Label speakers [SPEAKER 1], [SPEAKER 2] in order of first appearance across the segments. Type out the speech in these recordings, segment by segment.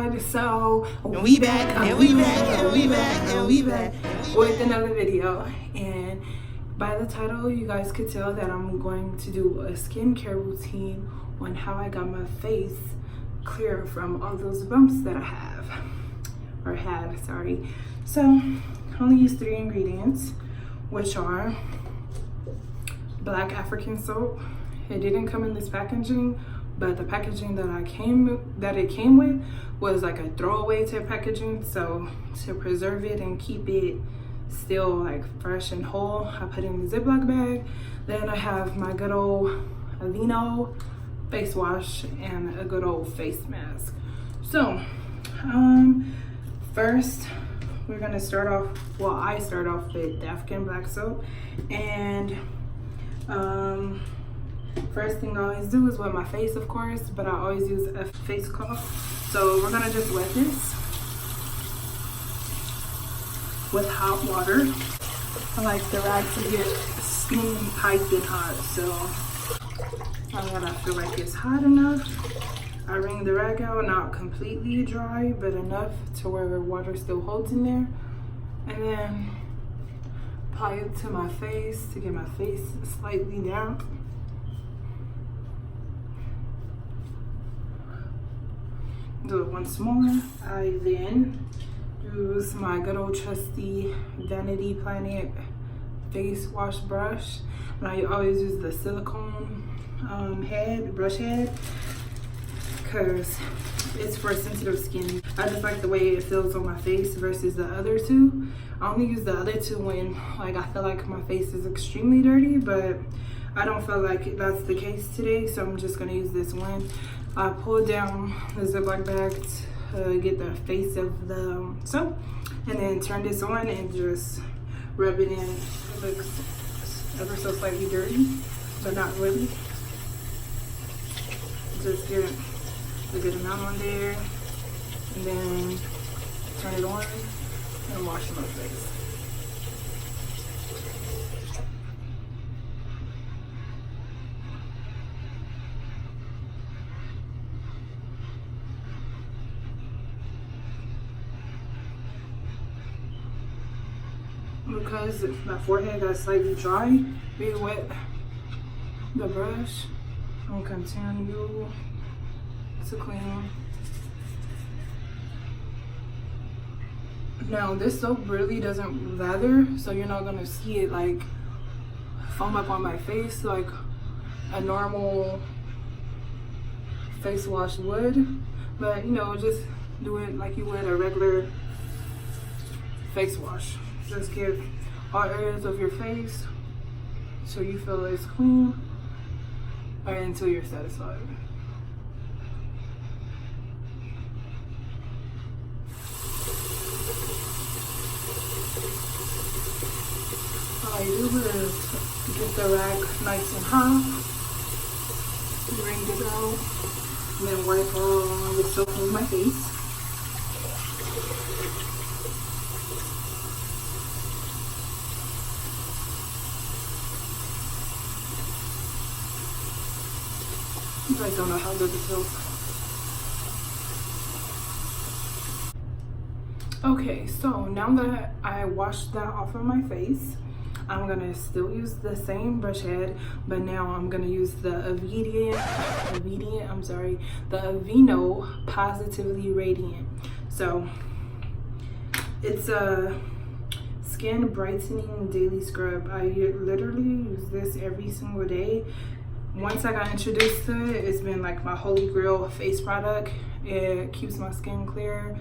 [SPEAKER 1] God, so we back with another video. And by the title, you guys could tell that I'm going to do a skincare routine on how I got my face clear from all those bumps that I have, or had, sorry. So I only use 3 ingredients, which are black African soap. It didn't come in this packaging, but the packaging that it came with was like a throwaway type packaging. So to preserve it and keep it still like fresh and whole, I put it in a Ziploc bag. Then I have my good old Aveeno face wash and a good old face mask. So first we're gonna start off, well, I start off with the African black soap. And first thing I always do is wet my face, of course, but I always use a face cloth. So we're gonna just wet this with hot water. I like the rag to get steamy, piping hot, so I gotta feel like it's hot enough. I wring the rag out, not completely dry, but enough to where the water still holds in there. And then apply it to my face to get my face slightly damp. Do it once more. I then use my good old trusty Vanity Planet face wash brush. And I always use the silicone brush head, because it's for sensitive skin. I just like the way it feels on my face versus the other two. I only use the other two when like I feel like my face is extremely dirty, but I don't feel like that's the case today, so I'm just gonna use this one. I pulled down the Ziploc bag to get the face of the soap, and then turn this on and just rub it in. It looks ever so slightly dirty, but not really. Just get a good amount on there, and then turn it on and wash my face. Because my forehead got slightly dry, we wet the brush and continue to clean. Now this soap really doesn't lather, so you're not gonna see it like foam up on my face like a normal face wash would, but you know, just do it like you would a regular face wash. Just get all areas of your face so you feel it's clean, or until you're satisfied. All I do is get the rag nice and hot, wring it out, and then wipe all the soap on my face. I don't know how good it feels. Okay, so now that I washed that off of my face, I'm gonna still use the same brush head, but now I'm gonna use the Aveeno Positively Radiant. So it's a skin brightening daily scrub. I literally use this every single day. Once I got introduced to it, it's been like my holy grail face product. It keeps my skin clear,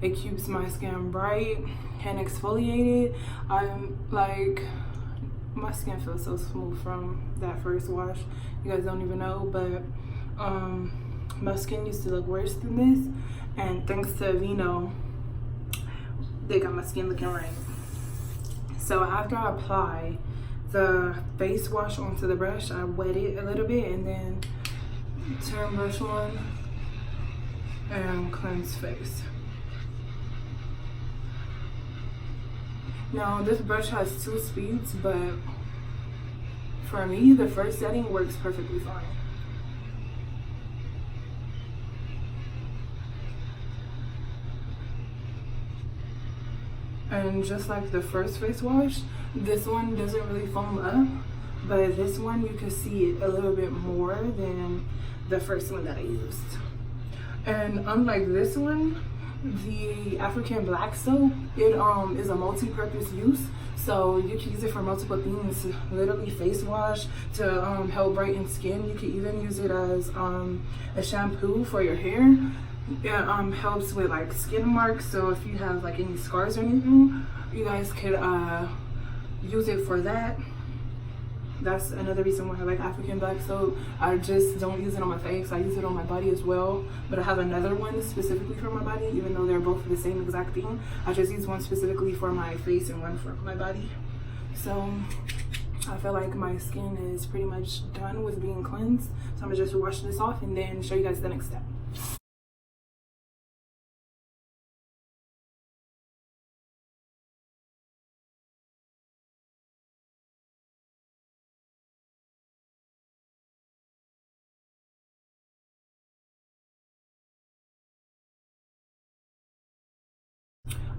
[SPEAKER 1] it keeps my skin bright and exfoliated. I'm like, my skin feels so smooth from that first wash. You guys don't even know, but my skin used to look worse than this, and thanks to Aveeno, they got my skin looking right. So after I apply the face wash onto the brush, I wet it a little bit and then turn brush on and cleanse face. Now this brush has 2 speeds, but for me the first setting works perfectly fine. And just like the first face wash, this one doesn't really foam up, but this one you can see it a little bit more than the first one that I used. And unlike this one, the African black soap, it is a multi-purpose use, so you can use it for multiple things. Literally face wash to help brighten skin. You can even use it as a shampoo for your hair. It helps with like skin marks, so if you have like any scars or anything, you guys could use it for that. That's another reason why I like African black soap. I just don't use it on my face, I use it on my body as well, but I have another one specifically for my body, even though they're both the same exact thing. I just use one specifically for my face and one for my body. So I feel like my skin is pretty much done with being cleansed, so I'm gonna just wash this off and then show you guys the next step.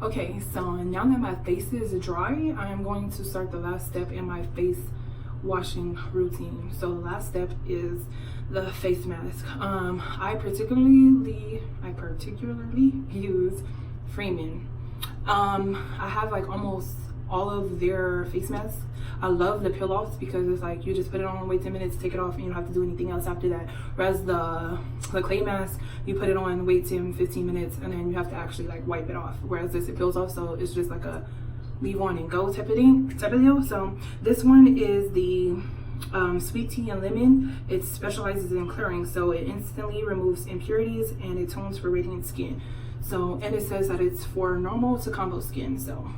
[SPEAKER 1] Okay, so now that my face is dry, I am going to start the last step in my face washing routine. So the last step is the face mask. I particularly use Freeman. I have like almost all of their face masks. I love the peel offs because it's like you just put it on, wait 10 minutes, take it off, and you don't have to do anything else after that. Whereas the clay mask, you put it on, wait 10-15 minutes, and then you have to actually like wipe it off. Whereas this, it peels off, so it's just like a leave on and go type of deal. So this one is the sweet tea and lemon. It specializes in clearing, so it instantly removes impurities and it tones for radiant skin. So, and it says that it's for normal to combo skin. So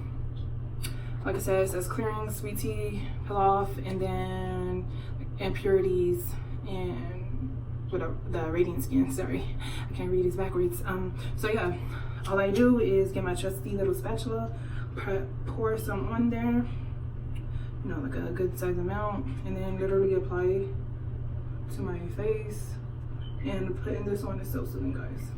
[SPEAKER 1] like I said, it says clearing, sweet tea, peel off, and then impurities and whatever, the radiant skin. Sorry, I can't read these backwards. So yeah, all I do is get my trusty little spatula, pour some on there, you know, like a good size amount, and then literally apply it to my face. And putting this on is so soothing, guys.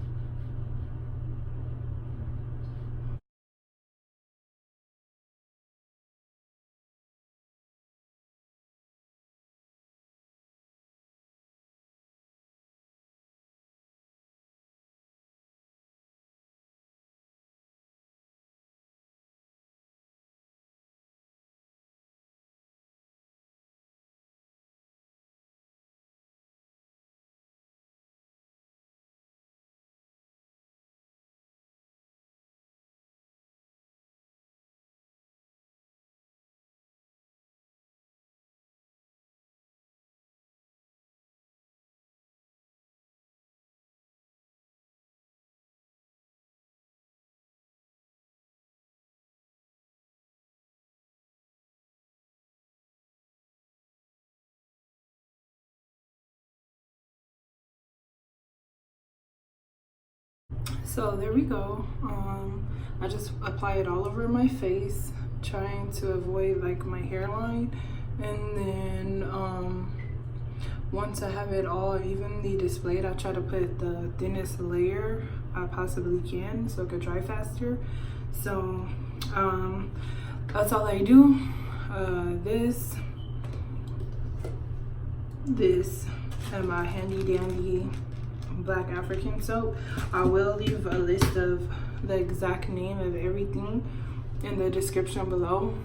[SPEAKER 1] So there we go. I just apply it all over my face, trying to avoid like my hairline, and then once I have it all evenly displayed, I try to put the thinnest layer I possibly can so it could dry faster. So that's all I do. This and my handy dandy black African soap. I will leave a list of the exact name of everything in the description below.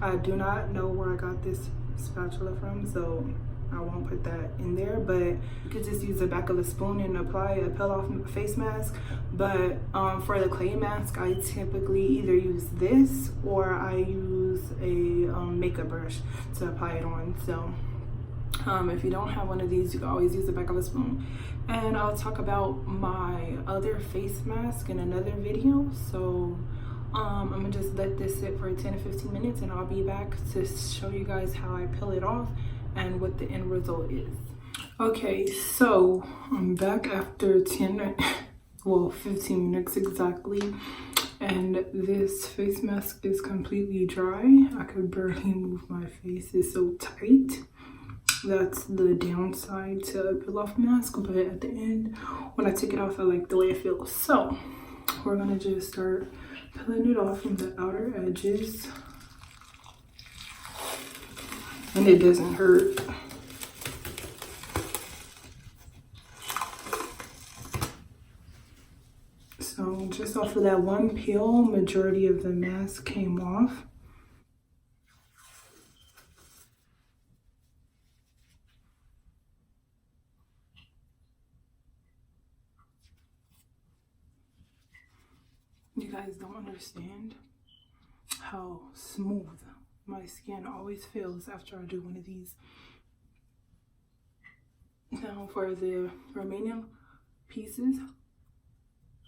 [SPEAKER 1] I do not know where I got this spatula from, so I won't put that in there, but you could just use the back of a spoon and apply a peel off face mask. But for the clay mask, I typically either use this or I use a makeup brush to apply it on. So if you don't have one of these, you can always use the back of a spoon. And I'll talk about my other face mask in another video. So I'm gonna just let this sit for 10 to 15 minutes and I'll be back to show you guys how I peel it off and what the end result is. Okay, so I'm back after 15 minutes exactly, and this face mask is completely dry. I could barely move my face, it's so tight. That's the downside to a peel off mask, but at the end when I take it off, I like the way it feels. So we're gonna just start peeling it off from the outer edges. And it doesn't hurt. So just off of that one peel, majority of the mask came off. You guys don't understand how smooth my skin always feels after I do one of these. Now for the remaining pieces,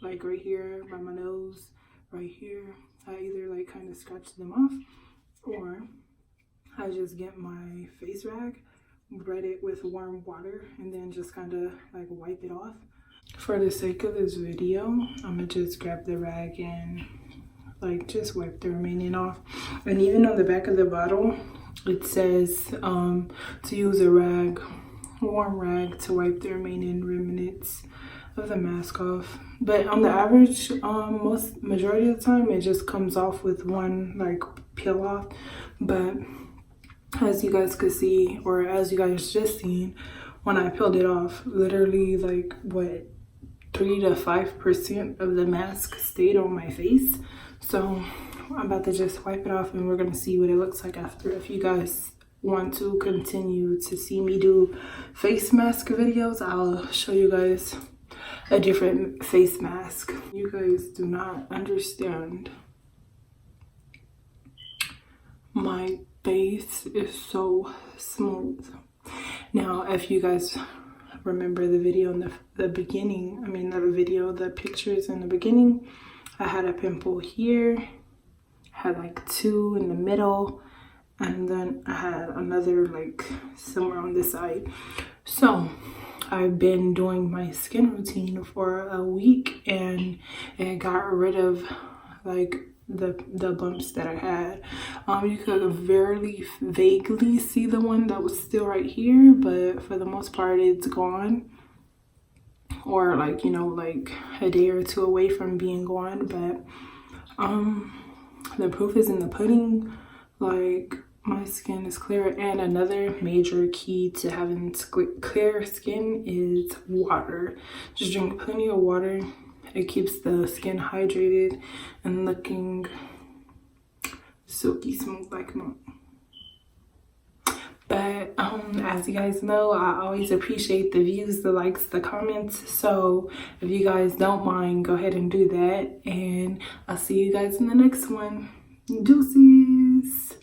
[SPEAKER 1] like right here by my nose, right here, I either like kind of scratch them off, or I just get my face rag, wet it with warm water, and then just kind of like wipe it off. For the sake of this video, I'm gonna just grab the rag and like just wipe the remaining off. And even on the back of the bottle, it says to use a rag, warm rag, to wipe the remaining remnants of the mask off. But on the average, majority of the time, it just comes off with one like peel off. But as you guys could see, or as you guys just seen, when I peeled it off, literally like what, 3 to 5% of the mask stayed on my face. So I'm about to just wipe it off, and we're gonna see what it looks like after. If you guys want to continue to see me do face mask videos, I'll show you guys a different face mask. You guys do not understand. My face is so smooth. Now, if you guys remember the video in the beginning, the pictures in the beginning, I had a pimple here, had like 2 in the middle, and then I had another like somewhere on this side. So I've been doing my skin routine for a week, and it got rid of like the bumps that I had. You could vaguely see the one that was still right here, but for the most part it's gone, or like, you know, like a day or 2 away from being gone. But the proof is in the pudding. Like, my skin is clear. And another major key to having clear skin is water. Just drink plenty of water. It keeps the skin hydrated and looking silky smooth like milk. But as you guys know, I always appreciate the views, the likes, the comments. So if you guys don't mind, go ahead and do that. And I'll see you guys in the next one. Deuces.